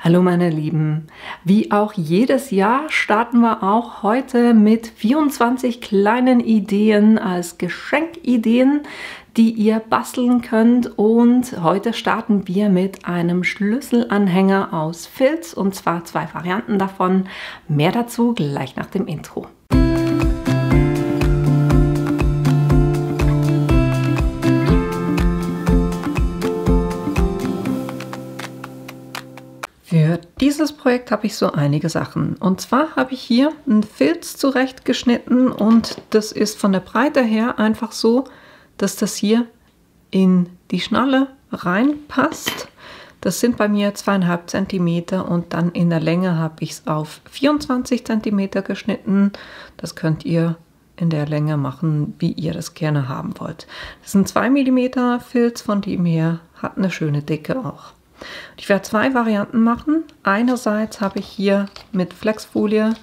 Hallo meine Lieben, wie auch jedes Jahr starten wir auch heute mit 24 kleinen Ideen als Geschenkideen, die ihr basteln könnt, und heute starten wir mit einem Schlüsselanhänger aus Filz und zwar 2 Varianten davon. Mehr dazu gleich nach dem Intro. Für dieses Projekt habe ich so einige Sachen. Und zwar habe ich hier einen Filz zurechtgeschnitten und das ist von der Breite her einfach so, dass das hier in die Schnalle reinpasst. Das sind bei mir 2,5 cm und dann in der Länge habe ich es auf 24 cm geschnitten. Das könnt ihr in der Länge machen, wie ihr das gerne haben wollt. Das ist ein 2 mm Filz, von dem her hat eine schöne Dicke auch. Ich werde 2 Varianten machen. Einerseits habe ich hier mit Flexfolie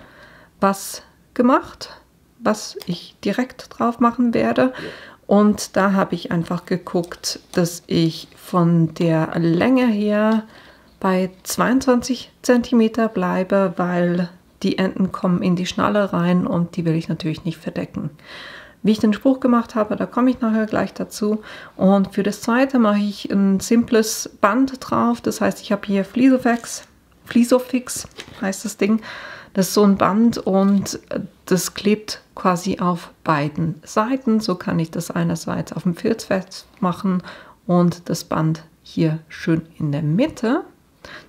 was gemacht, was ich direkt drauf machen werde. Und da habe ich einfach geguckt, dass ich von der Länge her bei 22 cm bleibe, weil die Enden kommen in die Schnalle rein und die will ich natürlich nicht verdecken. Wie ich den Spruch gemacht habe, da komme ich nachher gleich dazu. Und für das zweite mache ich ein simples Band drauf. Das heißt, ich habe hier Flisofix heißt das Ding. Das ist so ein Band und das klebt quasi auf beiden Seiten. So kann ich das einerseits auf dem Filz festmachen und das Band hier schön in der Mitte.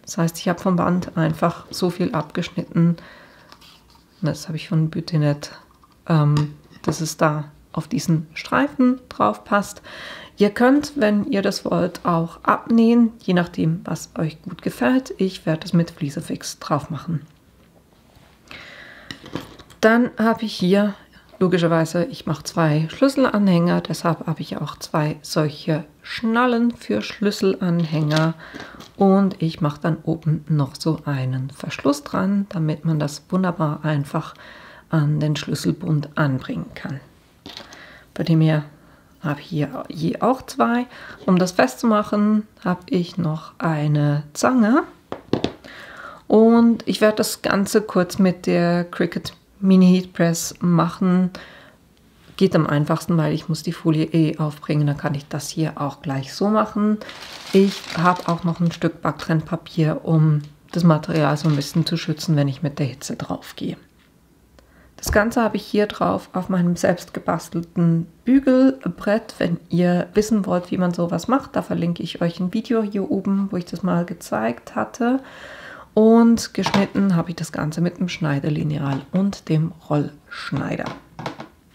Das heißt, ich habe vom Band einfach so viel abgeschnitten. Das habe ich von Bütinet. Dass es da auf diesen Streifen drauf passt. Ihr könnt, wenn ihr das wollt, auch abnähen, je nachdem, was euch gut gefällt. Ich werde es mit Flisofix drauf machen. Dann habe ich hier, logischerweise, ich mache 2 Schlüsselanhänger, deshalb habe ich auch 2 solche Schnallen für Schlüsselanhänger. Und ich mache dann oben noch so einen Verschluss dran, damit man das wunderbar einfach an den Schlüsselbund anbringen kann. Bei dem hier habe ich hier je auch 2. Um das festzumachen, habe ich noch eine Zange. Und ich werde das Ganze kurz mit der Cricut Mini Heat Press machen. Geht am einfachsten, weil ich muss die Folie aufbringen. Dann kann ich das hier auch gleich so machen. Ich habe auch noch ein Stück Backtrennpapier, um das Material so ein bisschen zu schützen, wenn ich mit der Hitze drauf gehe. Das Ganze habe ich hier drauf auf meinem selbst gebastelten Bügelbrett. Wenn ihr wissen wollt, wie man sowas macht, da verlinke ich euch ein Video hier oben, wo ich das mal gezeigt hatte. Und geschnitten habe ich das Ganze mit dem Schneidelineal und dem Rollschneider.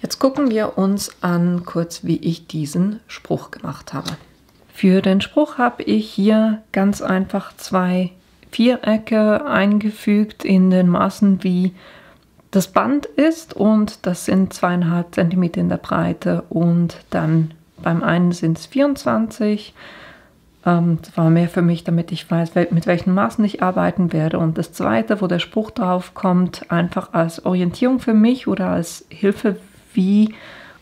Jetzt gucken wir uns an kurz, wie ich diesen Spruch gemacht habe. Für den Spruch habe ich hier ganz einfach 2 Vierecke eingefügt in den Maßen, wie das Band ist, und das sind 2,5 cm in der Breite und dann beim einen sind es 24. Das war mehr für mich, damit ich weiß, mit welchen Maßen ich arbeiten werde. Und das zweite, wo der Spruch drauf kommt, einfach als Orientierung für mich oder als Hilfe,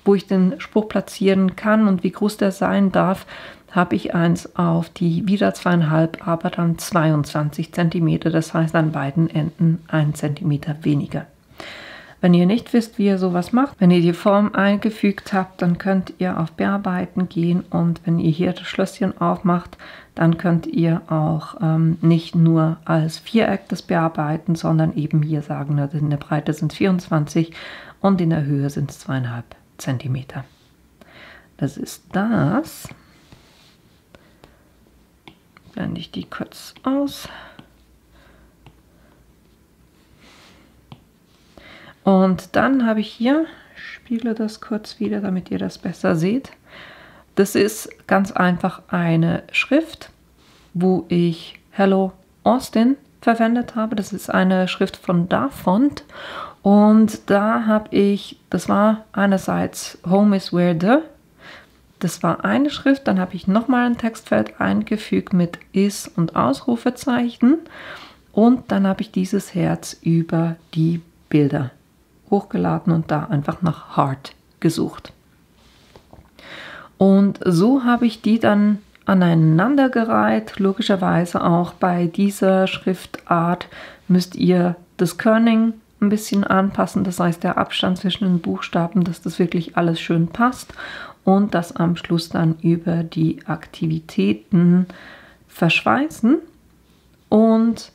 wo ich den Spruch platzieren kann und wie groß der sein darf, habe ich eins auf die wieder 2,5, aber dann 22 cm. Das heißt an beiden Enden 1 cm weniger. Wenn ihr nicht wisst, wie ihr sowas macht, wenn ihr die Form eingefügt habt, dann könnt ihr auf Bearbeiten gehen, und wenn ihr hier das Schlösschen aufmacht, dann könnt ihr auch nicht nur als Viereck das bearbeiten, sondern eben hier sagen, in der Breite sind es 24 und in der Höhe sind es 2,5 cm. Das ist das. Blende ich die kurz aus. Und dann habe ich hier, ich spiele das kurz wieder, damit ihr das besser seht. Das ist ganz einfach eine Schrift, wo ich Hello Austin verwendet habe. Das ist eine Schrift von Dafont. Und da habe ich, das war einerseits Home is where the, das war eine Schrift. Dann habe ich nochmal ein Textfeld eingefügt mit is und Ausrufezeichen. Und dann habe ich dieses Herz über die Bilder hochgeladen und da einfach nach Heart gesucht. Und so habe ich die dann aneinandergereiht. Logischerweise auch bei dieser Schriftart müsst ihr das Kerning ein bisschen anpassen. Das heißt, der Abstand zwischen den Buchstaben, dass das wirklich alles schön passt und das am Schluss dann über die Aktivitäten verschweißen. Und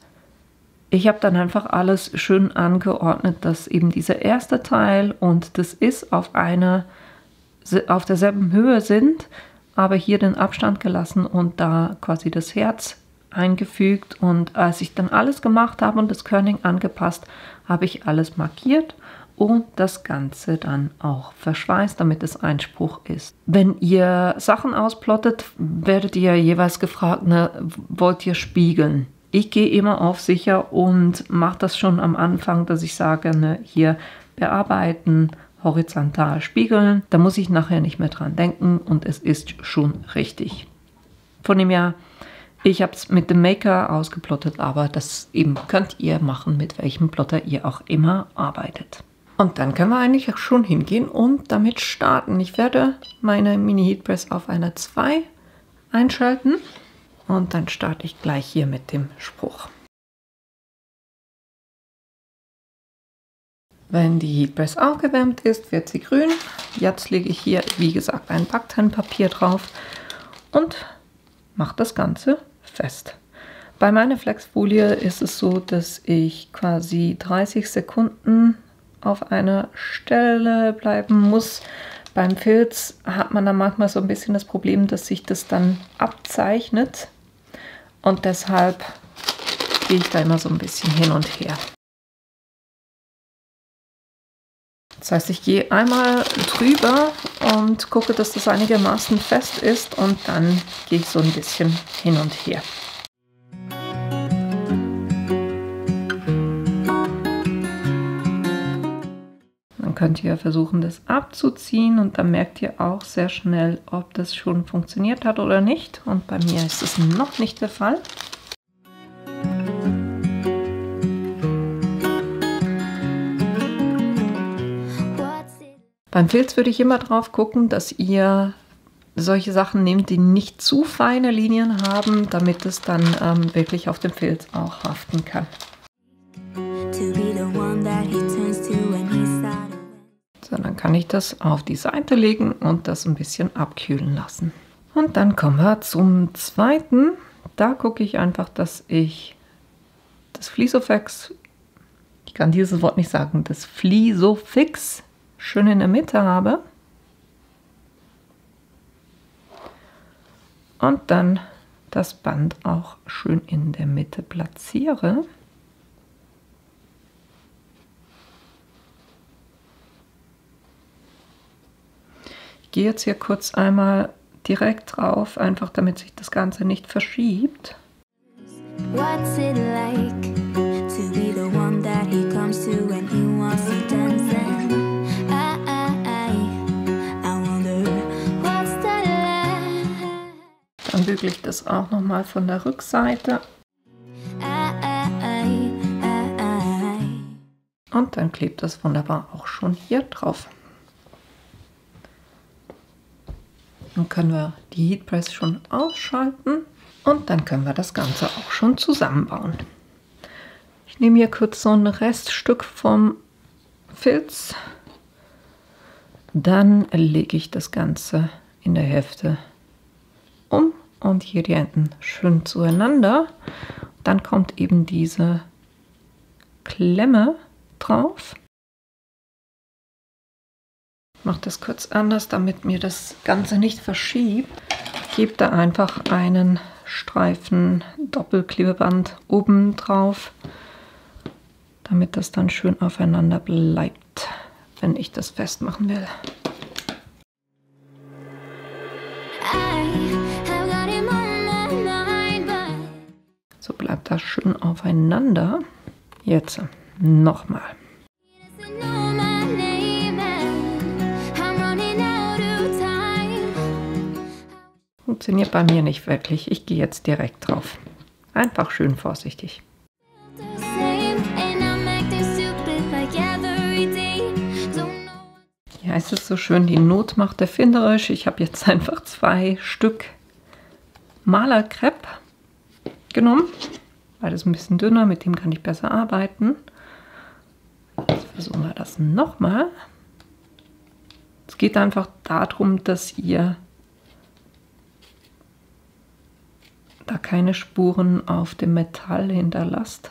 ich habe dann einfach alles schön angeordnet, dass eben dieser erste Teil und das ist auf derselben Höhe sind, aber hier den Abstand gelassen und da quasi das Herz eingefügt. Und als ich dann alles gemacht habe und das Kerning angepasst, habe ich alles markiert und das Ganze dann auch verschweißt, damit es Einspruch ist. Wenn ihr Sachen ausplottet, werdet ihr jeweils gefragt, ne, wollt ihr spiegeln? Ich gehe immer auf sicher und mache das schon am Anfang, dass ich sage, ne, hier bearbeiten, horizontal spiegeln. Da muss ich nachher nicht mehr dran denken und es ist schon richtig. Von dem her, ich habe es mit dem Maker ausgeplottet, aber das eben könnt ihr machen, mit welchem Plotter ihr auch immer arbeitet. Und dann können wir eigentlich auch schon hingehen und damit starten. Ich werde meine Mini Heatpress auf eine 2 einschalten. Und dann starte ich gleich hier mit dem Spruch. Wenn die Heatpress aufgewärmt ist, wird sie grün. Jetzt lege ich hier, wie gesagt, ein Backteinpapier drauf und mache das Ganze fest. Bei meiner Flexfolie ist es so, dass ich quasi 30 Sekunden auf einer Stelle bleiben muss. Beim Filz hat man dann manchmal so ein bisschen das Problem, dass sich das dann abzeichnet. Und deshalb gehe ich da immer so ein bisschen hin und her. Das heißt, ich gehe einmal drüber und gucke, dass das einigermaßen fest ist und dann gehe ich so ein bisschen hin und her. Dann könnt ihr versuchen, das abzuziehen und dann merkt ihr auch sehr schnell, ob das schon funktioniert hat oder nicht. Und bei mir ist es noch nicht der Fall. Beim Filz würde ich immer drauf gucken, dass ihr solche Sachen nehmt, die nicht zu feine Linien haben, damit es dann wirklich auf dem Filz auch haften kann. So, dann kann ich das auf die Seite legen und das ein bisschen abkühlen lassen. Und dann kommen wir zum zweiten. Da gucke ich einfach, dass ich das Flisofix, ich kann dieses Wort nicht sagen, das Flisofix schön in der Mitte habe. Und dann das Band auch schön in der Mitte platziere. Ich gehe jetzt hier kurz einmal direkt drauf, einfach damit sich das Ganze nicht verschiebt. What's it like to be the one that he comes to when he wants to dance? Dann bügele ich das auch nochmal von der Rückseite. Und dann klebt das wunderbar auch schon hier drauf. Dann können wir die Heatpress schon ausschalten und dann können wir das Ganze auch schon zusammenbauen. Ich nehme hier kurz so ein Reststück vom Filz. Dann lege ich das Ganze in der Hälfte um und hier die Enden schön zueinander. Dann kommt eben diese Klemme drauf. Ich mache das kurz anders, damit mir das Ganze nicht verschiebt. Ich gebe da einfach einen Streifen Doppelklebeband oben drauf, damit das dann schön aufeinander bleibt, wenn ich das festmachen will. So bleibt das schön aufeinander. Jetzt nochmal. Funktioniert bei mir nicht wirklich. Ich gehe jetzt direkt drauf. Einfach schön vorsichtig. Ja, es ist so schön, die Not macht erfinderisch. Ich habe jetzt einfach 2 Stück Malerkrepp genommen, weil das ein bisschen dünner, mit dem kann ich besser arbeiten. Jetzt versuchen wir das nochmal. Es geht einfach darum, dass ihr da keine Spuren auf dem Metall hinterlasst.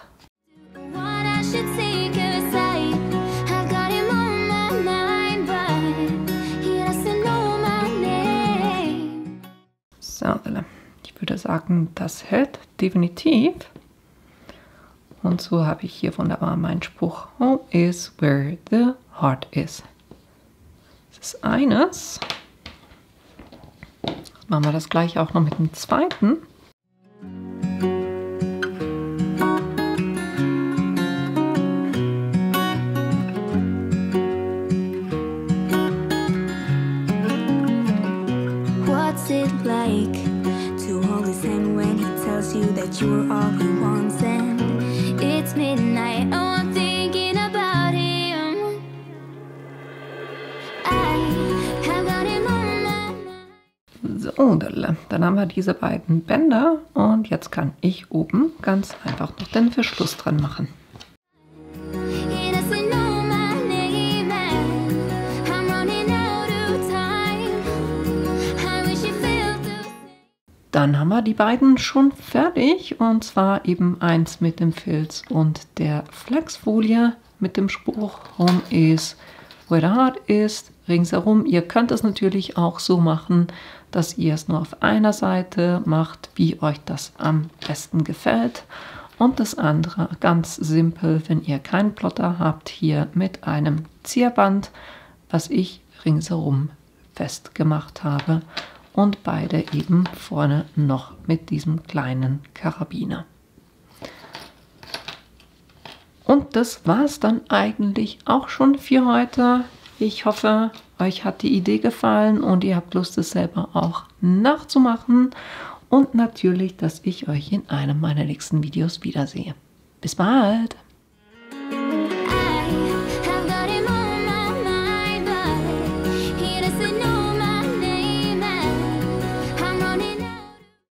So, ich würde sagen, das hält definitiv. Und so habe ich hier wunderbar meinen Spruch: Home is where the heart is. Das ist eines. Jetzt machen wir das gleich auch noch mit dem zweiten. What's it like to hold his hand when he tells you that you're all he wants, and it's midnight, oh I'm thinking about him. I have got him on my mind. So, dann haben wir diese beiden Bänder und jetzt kann ich oben ganz einfach noch den Verschluss dran machen. He doesn't know my name and I'm running out of time. I wish you felt the same. Dann haben wir die beiden schon fertig, und zwar eben eins mit dem Filz und der Flexfolie mit dem Spruch Home is where the heart is ringsherum. Ihr könnt es natürlich auch so machen, dass ihr es nur auf einer Seite macht, wie euch das am besten gefällt. Und das andere ganz simpel, wenn ihr keinen Plotter habt, hier mit einem Zierband, was ich ringsherum festgemacht habe. Und beide eben vorne noch mit diesem kleinen Karabiner. Und das war es dann eigentlich auch schon für heute. Ich hoffe, euch hat die Idee gefallen und ihr habt Lust, es selber auch nachzumachen. Und natürlich, dass ich euch in einem meiner nächsten Videos wiedersehe. Bis bald!